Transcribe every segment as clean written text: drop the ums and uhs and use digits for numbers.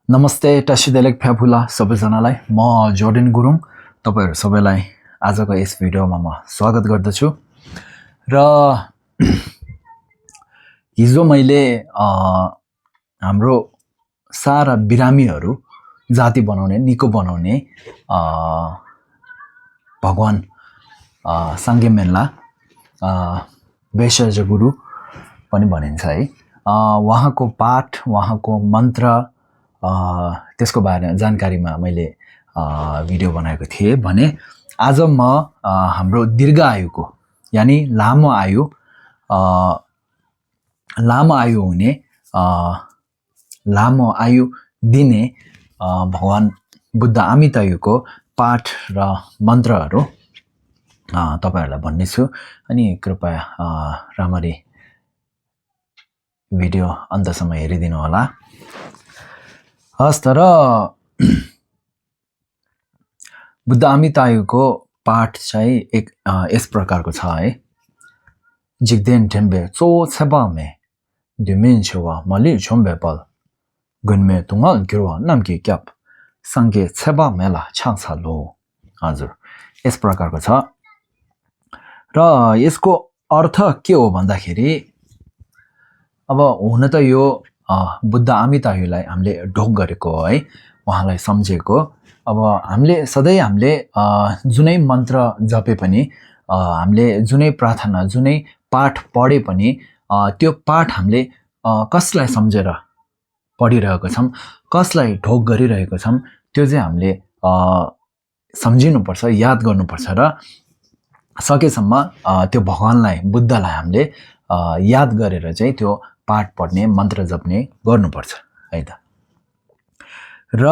नमस्ते टसिदेलेक फ्याफुला सबैजनालाई म जोर्डेन गुरुङ तपाईहरु सबैलाई आजको यस भिडियोमा म स्वागत गर्दछु र हिजो मैले हाम्रो सारा बिरामीहरु जाति बनाउने निको बनाउने भगवान सांगे मेला वैशज गुरु पनि भनिन्छ है उहाँको पाठ उहाँको मन्त्र त्यसको बारेमा जानकारीमा मैले भिडियो बनाएको थिएँ भने आज म हाम्रो दीर्घ आयुको यानी लामो आयु हुने लामो आयु दिने भगवान बुद्ध आमितायुको पाठ र मन्त्रहरू तपाईहरुलाई भन्ने छु अनि कृपया राम्ररी भिडियो अन्तसम्म हेरिदिनु होला। हस् तर बुद्ध आमितायुको पाठ चाहिँ एक यस प्रकारको छ है। जिग्देन टेम्बे चो छेबामे दुमिन छेवा मलि छोम्बे पल गुनमे तुंगल गिरवा नामकी क्याप संगे छेबा मेला छाक्छा लो। हजुर यस प्रकारको छ र यसको अर्थ के हो भन्दाखेरि अब हुन त यो बुद्ध आमितायुलाई हामीले ढोक गरेको है, उहाँलाई सम्झेको। अब हामीले जुनै मन्त्र जपे पनि हामीले जुनै प्रार्थना जुनै पाठ पढे पनि त्यो पाठ हामीले कसलाई सम्झेर पढिरहेको छौं, कसलाई ढोक गरिरहेको छौं त्यो चाहिँ हामीले सम्झिनुपर्छ, याद गर्नुपर्छ र सकेसम्म त्यो भगवानलाई बुद्धलाई हामीले याद गरेर चाहिँ त्यो पाठ पढ्ने मन्त्र जप्ने गर्नुपर्छ है त। र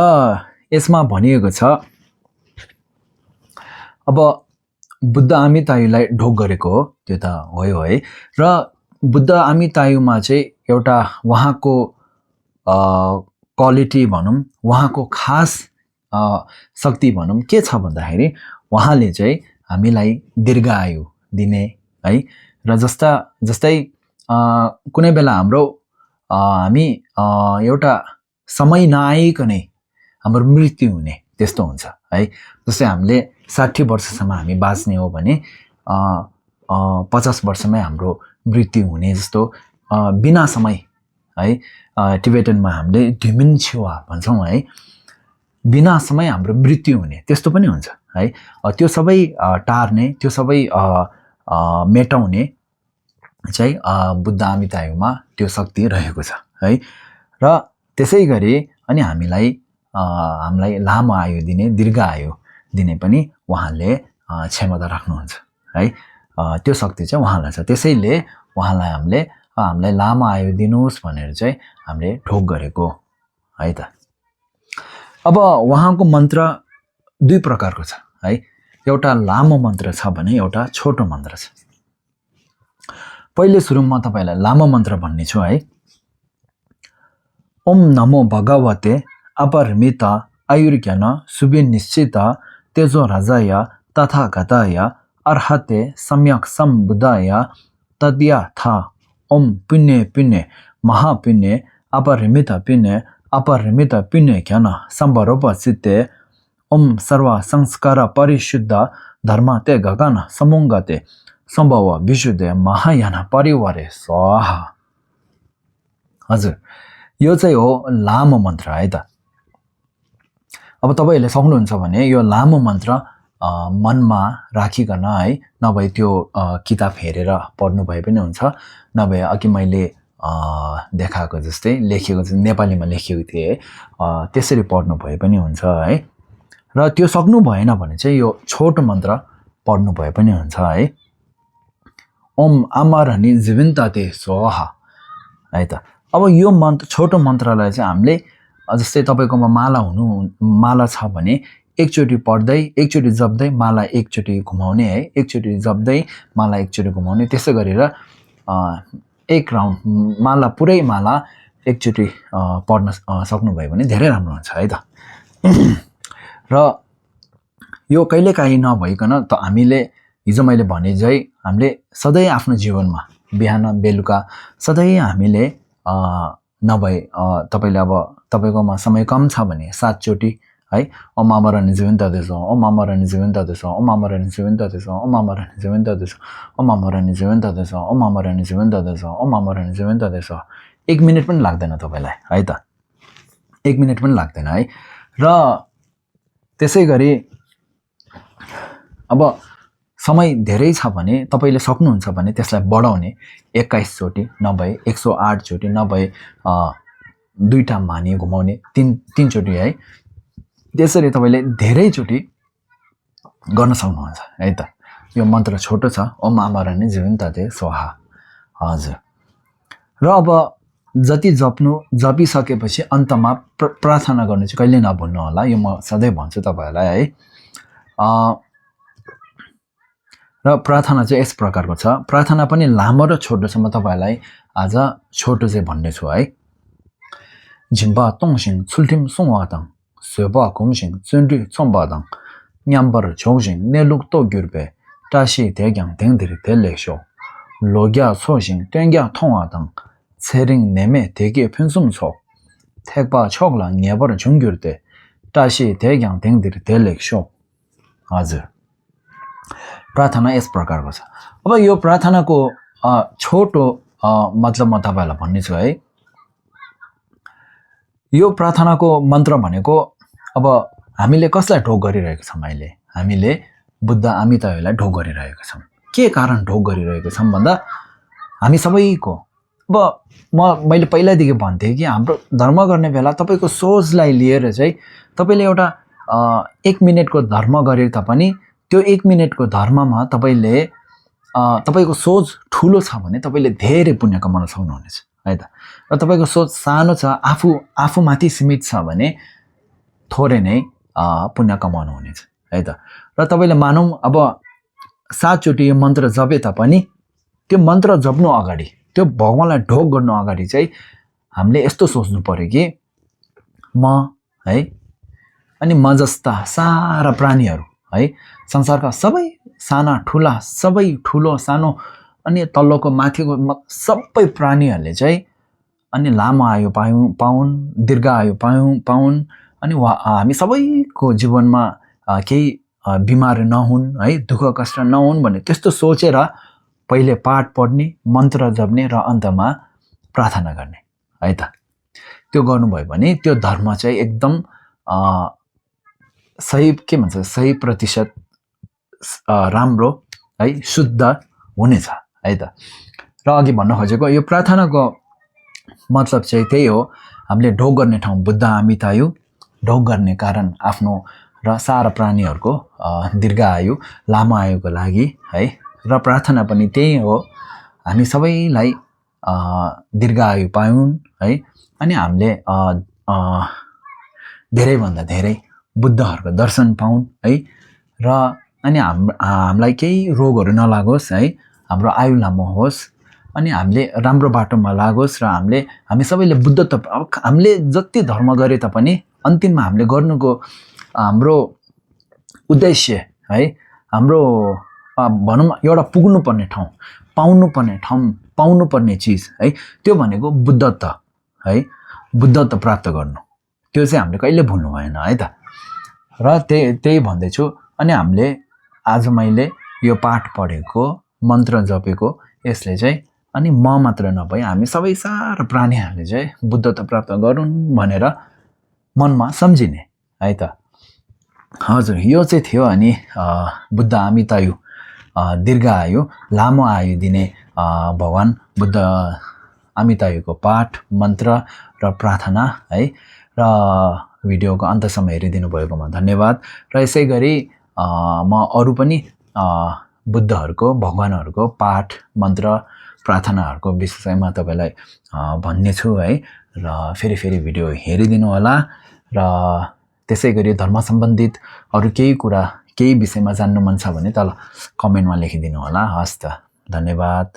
यसमा भनिएको छ अब बुद्ध आमितायुलाई ढोक गरेको हो त्यो त हो है। र बुद्ध आमितायुमा चाहिँ एउटा उहाँको क्वालिटी भनौं, उहाँको खास शक्ति भनौं के छ भन्दाखेरि उहाँले चाहिँ हामीलाई दीर्घ आयु दिने है। र जस्तै कुनै बेला हामी एउटा समय नआइकनै हाम्रो मृत्यु हुने त्यस्तो हुन्छ है। जस्तै हामीले 60 वर्षसम्म हामी बाँच्ने हो भने 50 वर्षमै हाम्रो मृत्यु हुने जस्तो बिना समय है। टिबेटनमा हामीले धिमिन छुवा भन्छौं है, बिना समय हाम्रो मृत्यु हुने त्यस्तो पनि हुन्छ है। त्यो सबै टार्ने, त्यो सबै मेटाउने चाहिँ बुद्ध आमितायुमा त्यो शक्ति रहेको छ है। र त्यसैगरी अनि हामीलाई लामो आयु दिने, दीर्घ आयु दिने पनि उहाँले क्षमता राख्नुहुन्छ है। त्यो शक्ति चाहिँ उहाँलाई छ, त्यसैले उहाँलाई हामीलाई लामो आयु दिनुहोस् भनेर चाहिँ हामीले ढोक गरेको है त। अब उहाँको मन्त्र दुई प्रकारको छ है, एउटा लामो मन्त्र छ भने एउटा छोटो मन्त्र छ। पहिले सुरुमा तपाईलाई लामो मन्त्र भन्ने छु है। ओम नमो भगवते अपरिमित आयुर्ज्ञान सुविनिश्चित तेजो राजाय तथागताय अर्हते सम्यक सम्बुद्धाय तद्यथा ओम पुण्य पुण्य महापुण्य अपरिमित पुण्य ज्ञान सम्भरोपचित्ते ओम सर्व संस्कार परिशुद्ध धर्म ते गगन समुङ्गते सम्भव विशुद्ध महायान परिवारे स्वाहा। हजुर यो चाहिँ हो लामो मन्त्र है त। अब तपाईहरुले सक्नुहुन्छ भने यो लामो मन्त्र मनमा राखिकन है, नभए त्यो किताब हेरेर पढ्नु भए पनि हुन्छ, नभए अघि मैले देखाएको जस्तै लेखेको नेपालीमा लेखेको थिए त्यसरी पढ्नु भए पनि हुन्छ है। र त्यो सक्नु भएन भने चाहिँ यो छोटो मन्त्र पढ्नु भए पनि हुन्छ है। ओम अमरहनि जीवन्ताते स्वाहा है त। अब यो मन्त्र, छोटो मन्त्रलाई चाहिँ हामीले जस्तै तपाईकोमा माला छ भने एकचोटी पढ्दै एकचोटी जप्दै माला एकचोटी घुमाउने है, एकचोटी जप्दै माला एकचोटी घुमाउने, त्यसै गरेर एक राउन्ड माला पुरै माला एकचोटी पढ्न सक्नुभयो भने धेरै राम्रो हुन्छ है त। र यो कहिलेकाहीँ नभइकन त हामीले हिजो मैले भने चाहिँ हामीले सधैँ आफ्नो जीवनमा बिहान बेलुका सधैँ हामीले नभए तपाईले अब तपाईकोमा समय कम छ भने 7 चोटी है ओम अमरनि जीवन तदेशो ओम अमरनि जीवन तदेशो ओम अमरनि जीवन तदेशो ओम अमरनि जीवन तदेशो ओम अमरनि जीवन तदेशो ओम अमरनि जीवन तदेशो ओम अमरनि जीवन तदेशो 1 मिनेट पनि लाग्दैन तपाईलाई है त 1 मिनेट पनि लाग्दैन है र त्यसैगरी अब समय धेरै छ भने तपाईले सक्नुहुन्छ भने त्यसलाई बढाउने 21 चोटी नभए 108 चोटी नभए दुईटा मानी घुमाउने 3 चोटी है त्यसरी तपाईले धेरै चोटी गर्न सक्नुहुन्छ है त यो मन्त्र छोटो छ ओम अमरनि जीवन तदे स्वाहा हजुर र अब जति जपिसकेपछि अन्तमा प्रार्थना गर्नु चाहिँ कहिले नभुल्नु होला यो म सधैँ भन्छु तपाईहरुलाई है र प्रार्थना चाहिँ यस प्रकारको छ प्रार्थना पनि लामो र छोटो छ म तपाईहरुलाई आज छोटो चाहिँ भन्ने छु है जिम्बा तोङसिङ छुल्टिम सोङवादङ स्वेबा कुमसिङ चुन्डी चोम्बादङ न्याम्बर छोसिङ नेलुक तो ग्युर्बे टासी देग्याङ देङदिर देलेशो लोग्या छोसिङ टेङ्ग्या थोङवादङ छेरिङ नेमे देगे फिन्सुम छो थेकबा छोगला न्याबर झुङ्ग्युर्दे टासी देग्याङ देङदिर देलेशो हजुर प्रार्थना यस प्रकारको छ अब यो प्रार्थनाको छोटो मतलब म तपाईहरुलाई भन्ने छु है यो प्रार्थनाको मन्त्र भनेको अब हामीले कसलाई ढोग गरिरहेको छौं अहिले हामीले बुद्ध आमिताहरूलाई ढोग गरिरहेको छौं के कारण ढोग गरिरहेको छौं भन्दा हामी सबैको अब मैले पहिल्यैदेखि भन्थे कि हाम्रो धर्म गर्ने बेला तपाईको सोचलाई लिएर चाहिँ तपाईले एउटा 1 मिनेटको धर्म गरे तापनि त्यो 1 मिनेटको धर्ममा तपाईले तपाईको सोच ठूलो छ भने तपाईले धेरै पुण्य कमाउन सक्नुहुनेछ है त र तपाईको सोच सानो छ आफूमाथि सीमित छ भने थोरै नै पुण्य कमाउनु हुनेछ है त र तपाईले मानौं अब 7 चोटी यो मन्त्र जपे तापनि त्यो मन्त्र जप्नु अगाडि त्यो भगवानलाई ढोग गर्नु अगाडि चाहिँ हामीले यस्तो सोच्नु पर्यो कि म है अनि म जस्ता सारा प्राणीहरु है संसारका सबै साना ठूला सबै ठूलो सानो अनि तल्लोको माथिको सबै प्राणीहरुले चाहिँ अनि लामो आयु पाउन् दीर्घ आयु पाउन् अनि हामी सबैको जीवनमा केही बिमार नहुन् है दुःख कष्ट नहुन् भन्ने त्यस्तो सोचेर पहिले पाठ पढ्ने मन्त्र जप्ने र अन्तमा प्रार्थना गर्ने है त त्यो गर्नुभयो भने त्यो धर्म चाहिँ एकदम सही के भन्छ सही प्रतिशत राम्रो है शुद्ध हुनेछ है त र अघि भन्न खोजेको यो प्रार्थनाको मतलब चाहिँ त्यही हो हामीले ढोग गर्ने ठाउँ बुद्ध आमितायु ढोग गर्ने कारण आफ्नो र सारा प्राणीहरुको दीर्घ आयु लामो आयुको लागि है र प्रार्थना पनि त्यही हो हामी सबैलाई दीर्घ आयु पाउन् है अनि हामीले धेरै भन्दा धेरै बुद्धहरुको दर्शन पाउन् है र अनि हामीलाई केही रोगहरु नलागोस् है हाम्रो आयु लामो होस् अनि हामीले राम्रो बाटोमा लागोस् र हामी सबैले बुद्धत्व हामीले जति धर्म गरे तापनि अन्तिममा हामीले गर्नुको हाम्रो उद्देश्य है हाम्रो भनौं एउटा पुग्नु पर्ने ठाउँ पाउनु पर्ने चीज है त्यो भनेको बुद्धत्व है बुद्धत्व प्राप्त गर्नु त्यो चाहिँ हामीले कहिले भुल्नु भएन है त र त्यही भन्दै छु अनि हामीले आज मैले यो पाठ पढेको मन्त्र जपेको यसले चाहिँ अनि म मात्र नभई हामी सबै सारा प्राणीहरुले चाहिँ बुद्धत्व प्राप्त गरून् भनेर मनमा सम्झिने है त हजुर यो चाहिँ थियो अनि बुद्ध आमितायु दीर्घ आयु लामो आयु दिने भगवान बुद्ध आमितायुको पाठ मन्त्र र प्रार्थना है र भिडियोको अन्तसम्म हेरिदिनु भएकोमा धन्यवाद र यसैगरी म अरु पनि बुद्धहरुको भगवानहरुको पाठ मन्त्र प्रार्थनाहरुको विषयमा तपाईलाई भन्ने छु है र फेरि भिडियो हेरिदिनु होला र त्यसैगरी धर्म सम्बन्धित अरु केही विषयमा जान्नु मन छ भने तल कमेन्टमा लेखिदिनु होला हस् त धन्यवाद।